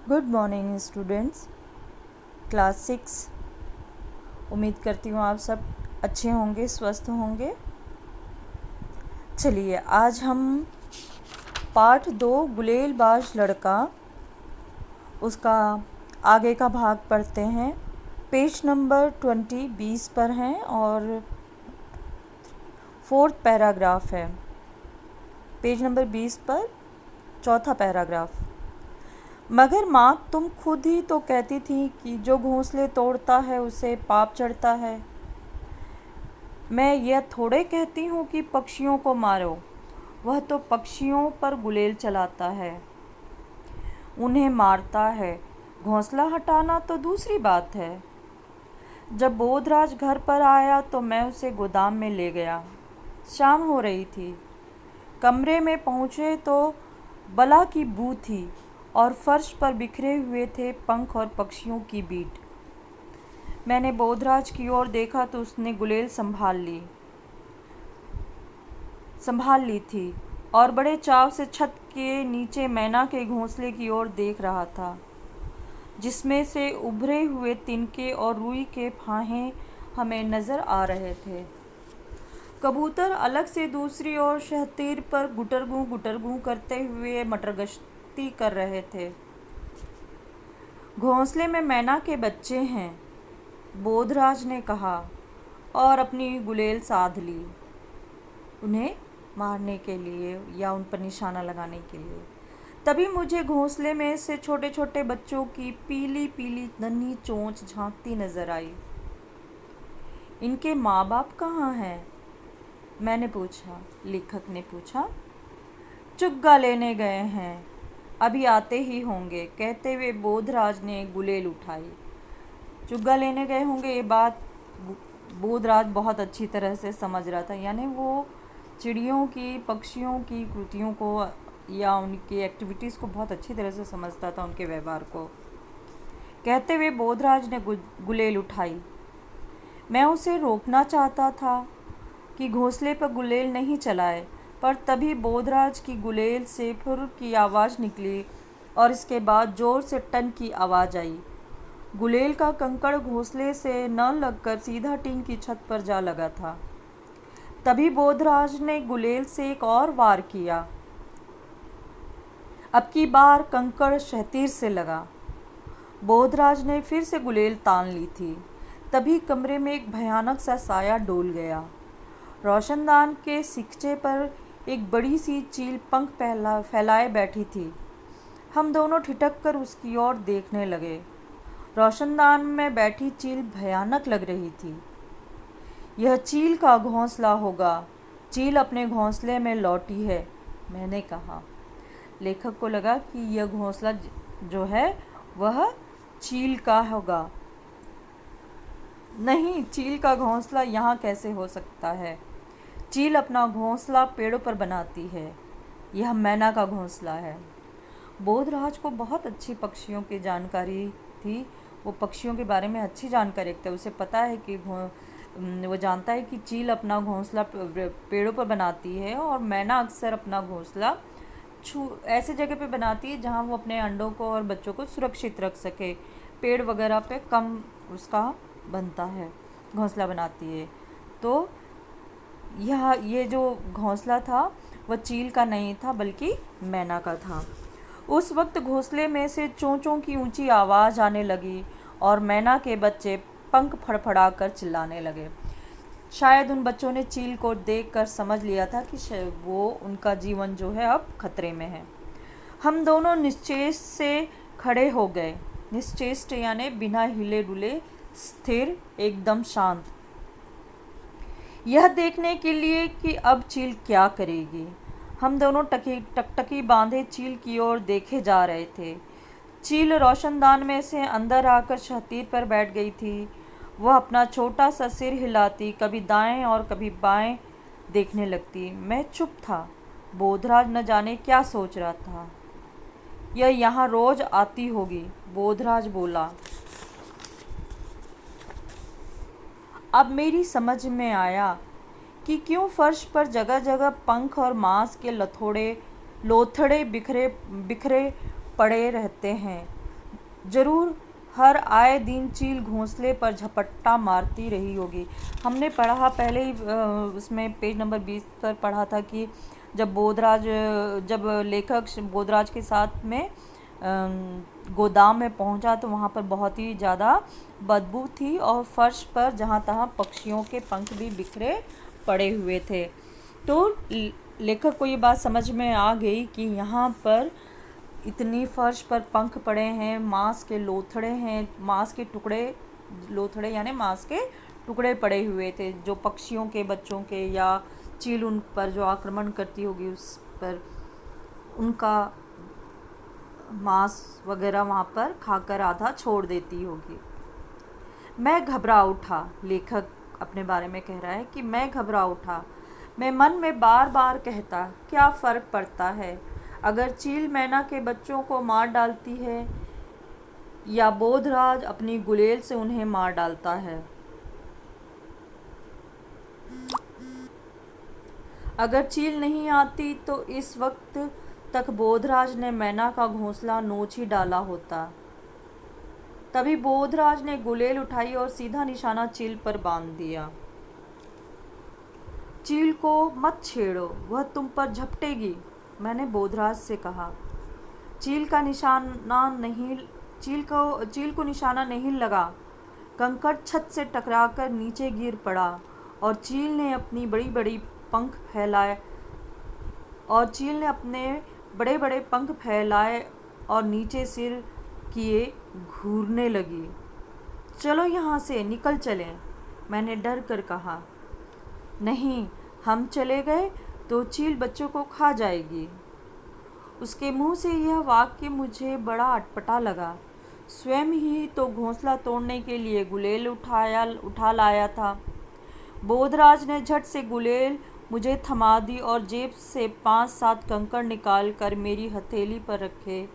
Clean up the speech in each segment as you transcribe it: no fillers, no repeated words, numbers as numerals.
Good morning students, class 6। उम्मीद करती हूँ आप सब अच्छे होंगे, स्वस्थ होंगे। चलिए आज हम पार्ट 2 गुलेलबाज लड़का उसका आगे का भाग पढ़ते हैं। पेज नंबर 20 पर हैं और 4th पैराग्राफ है। पेज नंबर 20 पर 4था पैराग्राफ। मगर माँ, तुम खुद ही तो कहती थी कि जो घोंसले तोड़ता है उसे पाप चढ़ता है। मैं यह थोड़े कहती हूँ कि पक्षियों को मारो, वह तो पक्षियों पर गुलेल चलाता है, उन्हें मारता है। घोंसला हटाना तो दूसरी बात है। जब बोधराज घर पर आया तो मैं उसे गोदाम में ले गया। शाम हो रही थी। कमरे में पहुँचे तो बला की बू थी और फर्श पर बिखरे हुए थे पंख और पक्षियों की बीट। मैंने बोधराज की ओर देखा तो उसने गुलेल संभाल ली थी और बड़े चाव से छत के नीचे मैना के घोंसले की ओर देख रहा था, जिसमें से उभरे हुए तिनके और रुई के फाहे हमें नज़र आ रहे थे। कबूतर अलग से दूसरी ओर शहतीर पर गुटरगू करते हुए मटरगश्ती कर रहे थे। घोंसले में मैना के बच्चे हैं, बोधराज ने कहा और अपनी गुलेल साध ली, उन्हें मारने के लिए या उन पर निशाना लगाने के लिए। तभी मुझे घोंसले में से छोटे छोटे बच्चों की पीली पीली नन्ही चोंच झांकती नजर आई। इनके माँ बाप कहाँ हैं? मैंने पूछा। लेखक ने पूछा। चुग्गा लेने गए हैं, अभी आते ही होंगे, कहते हुए बोधराज ने गुलेल उठाई। चुग्गा लेने गए होंगे, ये बात बोधराज बहुत अच्छी तरह से समझ रहा था। यानी वो चिड़ियों की, पक्षियों की कृतियों को या उनकी एक्टिविटीज़ को बहुत अच्छी तरह से समझता था, उनके व्यवहार को। कहते हुए बोधराज ने गुलेल उठाई। मैं उसे रोकना चाहता था कि घोंसले पर गुलेल नहीं चलाए, पर तभी बोधराज की गुलेल से फुर की आवाज़ निकली और इसके बाद ज़ोर से टन की आवाज़ आई। गुलेल का कंकड़ घोंसले से न लगकर सीधा टीन की छत पर जा लगा था। तभी बोधराज ने गुलेल से एक और वार किया। अब की बार कंकड़ शहतीर से लगा। बोधराज ने फिर से गुलेल तान ली थी। तभी कमरे में एक भयानक सा साया डोल गया। रोशनदान के सिकचे पर एक बड़ी सी चील पंख फैलाए बैठी थी। हम दोनों ठिठक कर उसकी ओर देखने लगे। रोशनदान में बैठी चील भयानक लग रही थी। यह चील का घोंसला होगा, चील अपने घोंसले में लौटी है, मैंने कहा। लेखक को लगा कि यह घोंसला जो है वह चील का होगा। नहीं, चील का घोंसला यहाँ कैसे हो सकता है? चील अपना घोंसला पेड़ों पर बनाती है, यह मैना का घोंसला है। बोधराज को बहुत अच्छी पक्षियों की जानकारी थी। वो पक्षियों के बारे में अच्छी जानकारी रखता है। उसे पता है कि वो जानता है कि चील अपना घोंसला पेड़ों पर बनाती है और मैना अक्सर अपना घोंसला ऐसे जगह पे बनाती है जहाँ वो अपने अंडों को और बच्चों को सुरक्षित रख सके। पेड़ वगैरह पे कम उसका बनता है, घोंसला बनाती है। तो ये जो घोंसला था वह चील का नहीं था, बल्कि मैना का था। उस वक्त घोंसले में से चोंचों की ऊंची आवाज़ आने लगी और मैना के बच्चे पंख फड़फड़ा कर चिल्लाने लगे। शायद उन बच्चों ने चील को देखकर समझ लिया था कि वो उनका जीवन जो है अब खतरे में है। हम दोनों निश्चेष्ट से खड़े हो गए। निश्चेष्ट यानी बिना हिले डुले, स्थिर, एकदम शांत, यह देखने के लिए कि अब चील क्या करेगी। हम दोनों टकटकी बांधे चील की ओर देखे जा रहे थे। चील रोशनदान में से अंदर आकर शहतीर पर बैठ गई थी। वह अपना छोटा सा सिर हिलाती, कभी दाएं और कभी बाएं देखने लगती। मैं चुप था। बोधराज न जाने क्या सोच रहा था। यह यहाँ रोज आती होगी, बोधराज बोला। अब मेरी समझ में आया कि क्यों फर्श पर जगह जगह पंख और मांस के लोथड़े बिखरे पड़े रहते हैं। जरूर हर आए दिन चील घोंसले पर झपट्टा मारती रही होगी। हमने पढ़ा पहले ही उसमें पेज नंबर 20 पर पढ़ा था कि जब लेखक बोधराज के साथ में गोदाम में पहुंचा तो वहाँ पर बहुत ही ज़्यादा बदबू थी और फर्श पर जहाँ तहाँ पक्षियों के पंख भी बिखरे पड़े हुए थे। तो लेखक को ये बात समझ में आ गई कि यहाँ पर इतनी फर्श पर पंख पड़े हैं, मांस के लोथड़े हैं, मांस के टुकड़े, लोथड़े यानी मांस के टुकड़े पड़े हुए थे जो पक्षियों के बच्चों के या चील उन पर जो आक्रमण करती होगी उस पर उनका मांस वगैरह वहाँ पर खाकर आधा छोड़ देती होगी। मैं घबरा उठा। लेखक अपने बारे में कह रहा है कि मैं घबरा उठा। मैं मन में बार बार कहता, क्या फ़र्क पड़ता है अगर चील मैना के बच्चों को मार डालती है या बोधराज अपनी गुलेल से उन्हें मार डालता है। अगर चील नहीं आती तो इस वक्त तक बोधराज ने मैना का घोंसला नोच ही डाला होता। तभी बोधराज ने गुलेल उठाई और सीधा निशाना चील पर बांध दिया। चील को मत छेड़ो, वह तुम पर झपटेगी, मैंने बोधराज से कहा। चील को निशाना नहीं लगा। कंकड़ छत से टकराकर नीचे गिर पड़ा और चील ने अपने बड़े बड़े पंख फैलाए और नीचे सिर किए घूरने लगी। चलो यहाँ से निकल चलें, मैंने डर कर कहा। नहीं, हम चले गए तो चील बच्चों को खा जाएगी। उसके मुंह से यह वाक्य मुझे बड़ा अटपटा लगा। स्वयं ही तो घोंसला तोड़ने के लिए गुलेल उठा लाया था। बोधराज ने झट से गुलेल मुझे थमा दी और जेब से 5-7 कंकड़ निकाल कर मेरी हथेली पर रखे।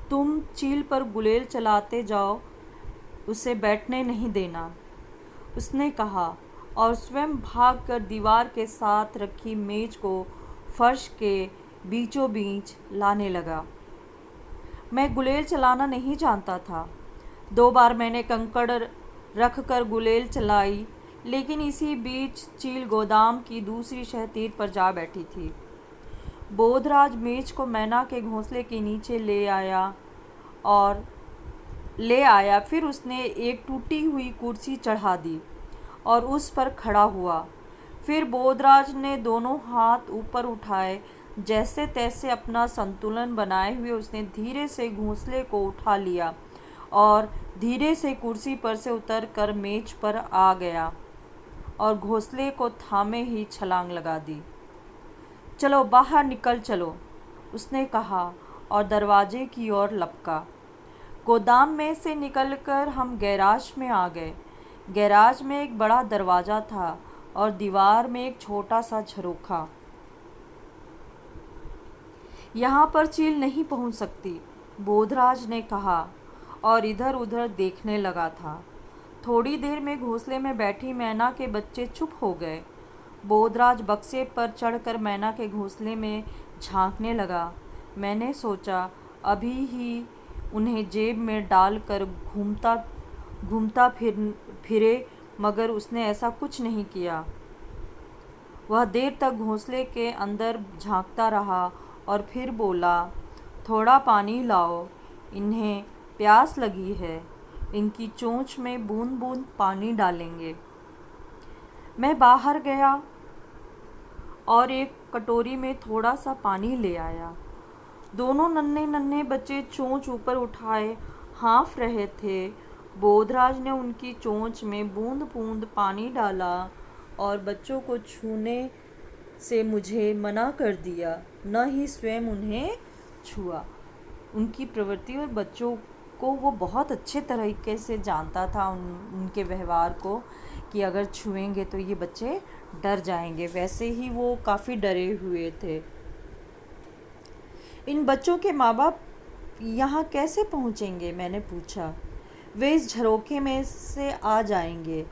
तुम चील पर गुलेल चलाते जाओ, उसे बैठने नहीं देना, उसने कहा और स्वयं भागकर दीवार के साथ रखी मेज को फर्श के बीचों बीच लाने लगा। मैं गुलेल चलाना नहीं जानता था। 2 बार मैंने कंकड़ रख कर गुलेल चलाई, लेकिन इसी बीच चील गोदाम की दूसरी शहतीर पर जा बैठी थी। बोधराज मेज को मैना के घोंसले के नीचे ले आया। फिर उसने एक टूटी हुई कुर्सी चढ़ा दी और उस पर खड़ा हुआ। फिर बोधराज ने दोनों हाथ ऊपर उठाए, जैसे तैसे अपना संतुलन बनाए हुए उसने धीरे से घोंसले को उठा लिया और धीरे से कुर्सी पर से उतरकर मेज पर आ गया और घोंसले को थामे ही छलांग लगा दी। चलो बाहर निकल चलो, उसने कहा और दरवाजे की ओर लपका। गोदाम में से निकलकर हम गैराज में आ गए। गैराज में एक बड़ा दरवाज़ा था और दीवार में एक छोटा सा झरोखा। यहाँ पर चील नहीं पहुँच सकती, बोधराज ने कहा और इधर उधर देखने लगा था। थोड़ी देर में घोंसले में बैठी मैना के बच्चे चुप हो गए। बोधराज बक्से पर चढ़कर मैना के घोंसले में झांकने लगा। मैंने सोचा अभी ही उन्हें जेब में डालकर घूमता फिरे, मगर उसने ऐसा कुछ नहीं किया। वह देर तक घोंसले के अंदर झांकता रहा और फिर बोला, थोड़ा पानी लाओ, इन्हें प्यास लगी है, इनकी चोंच में बूंद बूंद पानी डालेंगे। मैं बाहर गया और एक कटोरी में थोड़ा सा पानी ले आया। दोनों नन्हे नन्हे बच्चे चोंच ऊपर उठाए हाँफ रहे थे। बोधराज ने उनकी चोंच में बूंद बूंद पानी डाला और बच्चों को छूने से मुझे मना कर दिया, न ही स्वयं उन्हें छुआ। उनकी प्रवृत्ति और बच्चों को वो बहुत अच्छे तरीके से जानता था, उनके व्यवहार को, कि अगर छुएंगे तो ये बच्चे डर जाएंगे। वैसे ही वो काफ़ी डरे हुए थे। इन बच्चों के माँ बाप यहाँ कैसे पहुँचेंगे, मैंने पूछा। वे इस झरोखे में से आ जाएंगे,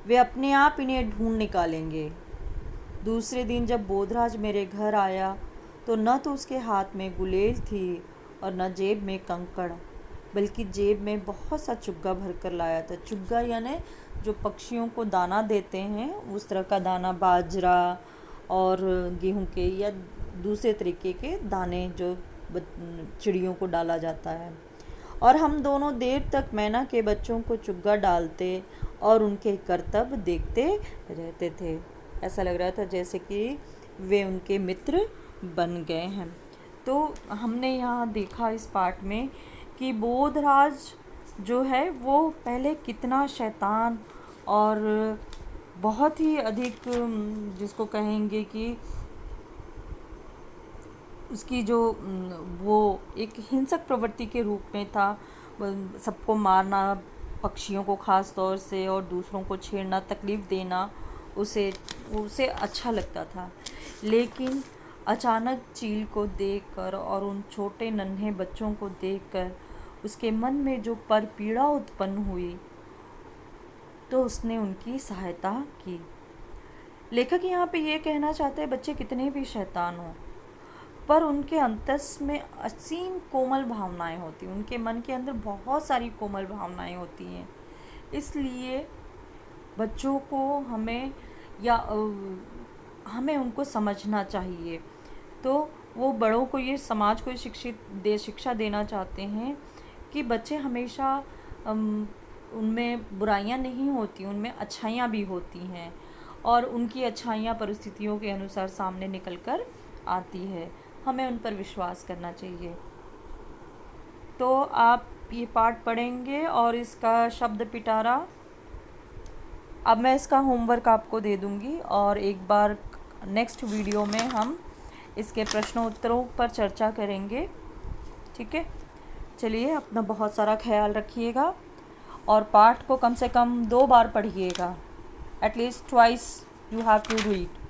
वे अपने आप इन्हें ढूंढ निकालेंगे। दूसरे दिन जब बोधराज मेरे घर आया तो न तो उसके हाथ में गुलेल थी और न जेब में कंकड़। बल्कि जेब में बहुत सा चुग्गा भर कर लाया था। चुग्गा यानी जो पक्षियों को दाना देते हैं, उस तरह का दाना, बाजरा और गेहूं के या दूसरे तरीके के दाने जो चिड़ियों को डाला जाता है। और हम दोनों देर तक मैना के बच्चों को चुग्गा डालते और उनके करतब देखते रहते थे। ऐसा लग रहा था जैसे कि वे उनके मित्र बन गए हैं। तो हमने यहाँ देखा इस पाठ में कि बोधराज जो है वो पहले कितना शैतान और बहुत ही अधिक, जिसको कहेंगे कि उसकी जो वो एक हिंसक प्रवृत्ति के रूप में था। सबको मारना, पक्षियों को ख़ास तौर से, और दूसरों को छेड़ना, तकलीफ़ देना उसे उसे अच्छा लगता था। लेकिन अचानक चील को देखकर और उन छोटे नन्हे बच्चों को देखकर उसके मन में जो परपीड़ा उत्पन्न हुई, तो उसने उनकी सहायता की। लेखक यहाँ पे ये कहना चाहते हैं, बच्चे कितने भी शैतान हों, पर उनके अंतस में असीम कोमल भावनाएं होती हैं। उनके मन के अंदर बहुत सारी कोमल भावनाएं होती हैं। इसलिए बच्चों को हमें उनको समझना चाहिए। तो वो बड़ों को, ये समाज को शिक्षा देना चाहते हैं कि बच्चे हमेशा उनमें बुराइयां नहीं होती, उनमें अच्छाइयाँ भी होती हैं, और उनकी अच्छाइयाँ परिस्थितियों के अनुसार सामने निकल कर आती है। हमें उन पर विश्वास करना चाहिए। तो आप ये पाठ पढ़ेंगे और इसका शब्द पिटारा, अब मैं इसका होमवर्क आपको दे दूँगी, और एक बार नेक्स्ट वीडियो में हम इसके प्रश्नों उत्तरों पर चर्चा करेंगे। ठीक है, चलिए, अपना बहुत सारा ख्याल रखिएगा और पाठ को कम से कम 2 बार पढ़िएगा। At least twice you have to read.